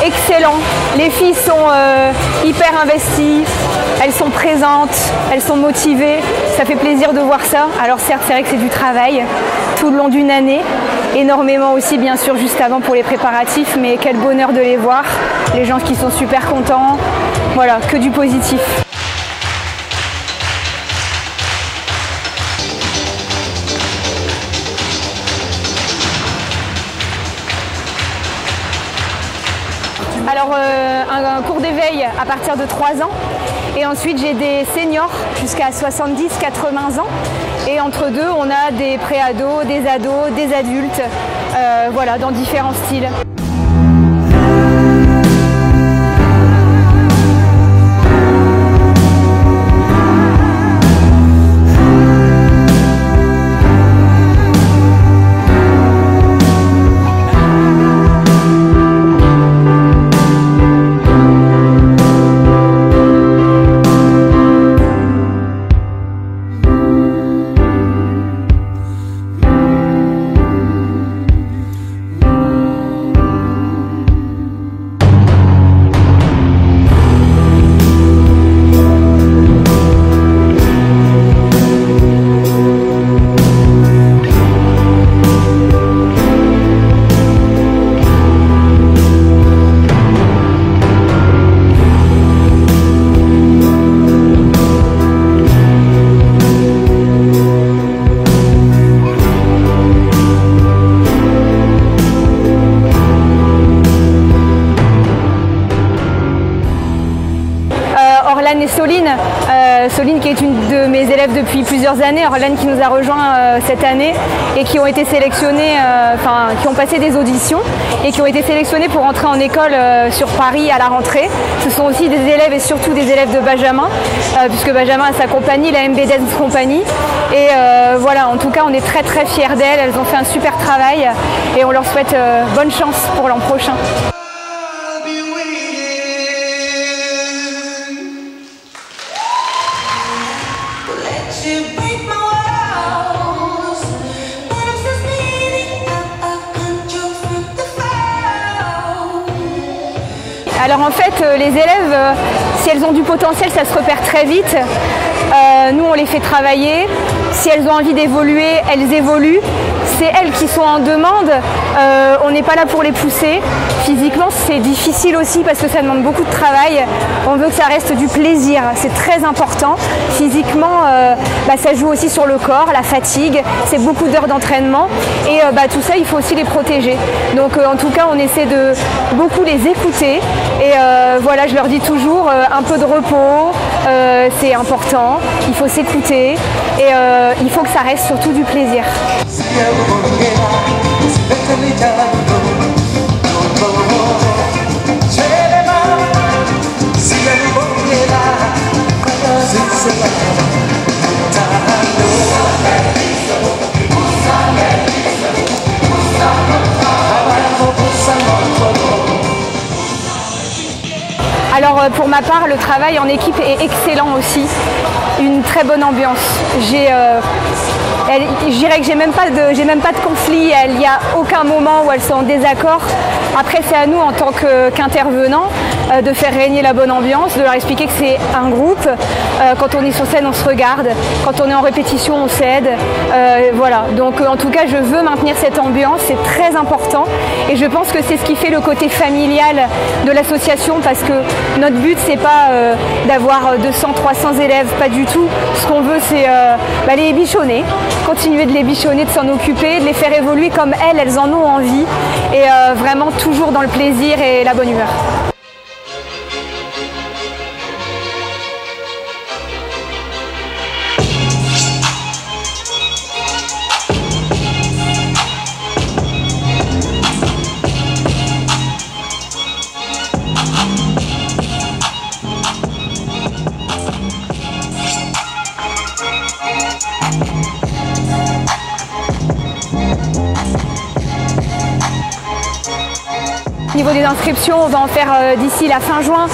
Excellent, les filles sont hyper investies, elles sont présentes, elles sont motivées, ça fait plaisir de voir ça. Alors certes, c'est vrai que c'est du travail tout le long d'une année, énormément aussi bien sûr juste avant pour les préparatifs, mais quel bonheur de les voir, les gens qui sont super contents, voilà, que du positif. Alors un cours d'éveil à partir de 3 ans et ensuite j'ai des seniors jusqu'à 70-80 ans et entre deux on a des pré-ados, des ados, des adultes, voilà, dans différents styles. Et Soline qui est une de mes élèves depuis plusieurs années, Orlane qui nous a rejoint cette année et qui ont été sélectionnés, qui ont passé des auditions et qui ont été sélectionnés pour entrer en école sur Paris à la rentrée. Ce sont aussi des élèves et surtout des élèves de Benjamin, puisque Benjamin a sa compagnie, la MB Dance Company. Et voilà, en tout cas on est très très fiers d'elles, elles ont fait un super travail et on leur souhaite bonne chance pour l'an prochain. Alors en fait, les élèves, si elles ont du potentiel, ça se repère très vite. Nous, on les fait travailler. Si elles ont envie d'évoluer, elles évoluent. C'est elles qui sont en demande. On n'est pas là pour les pousser. Physiquement, c'est difficile aussi parce que ça demande beaucoup de travail. On veut que ça reste du plaisir. C'est très important. Physiquement, ça joue aussi sur le corps, la fatigue. C'est beaucoup d'heures d'entraînement. Et tout ça, il faut aussi les protéger. Donc en tout cas, on essaie de beaucoup les écouter. Et voilà, je leur dis toujours, un peu de repos, c'est important. Il faut s'écouter. Et il faut que ça reste surtout du plaisir. Alors pour ma part, le travail en équipe est excellent aussi, une très bonne ambiance. Je dirais que j'ai même pas de conflit, il n'y a aucun moment où elles sont en désaccord. Après c'est à nous en tant qu'intervenants de faire régner la bonne ambiance, de leur expliquer que c'est un groupe. Quand on est sur scène on se regarde, quand on est en répétition on s'aide. Voilà, donc en tout cas je veux maintenir cette ambiance, c'est très important et je pense que c'est ce qui fait le côté familial de l'association parce que notre but c'est pas d'avoir 200-300 élèves, pas du tout. Ce qu'on veut c'est les bichonner, continuer de les bichonner, de s'en occuper, de les faire évoluer comme elles en ont envie et vraiment toujours dans le plaisir et la bonne humeur. Au niveau des inscriptions, on va en faire d'ici la fin juin.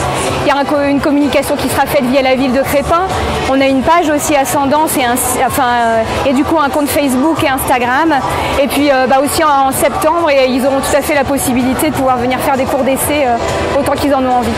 Il y a une communication qui sera faite via la ville de Crespin. On a une page aussi Ascendance et du coup un compte Facebook et Instagram. Et puis aussi en septembre, et ils auront tout à fait la possibilité de pouvoir venir faire des cours d'essai autant qu'ils en ont envie.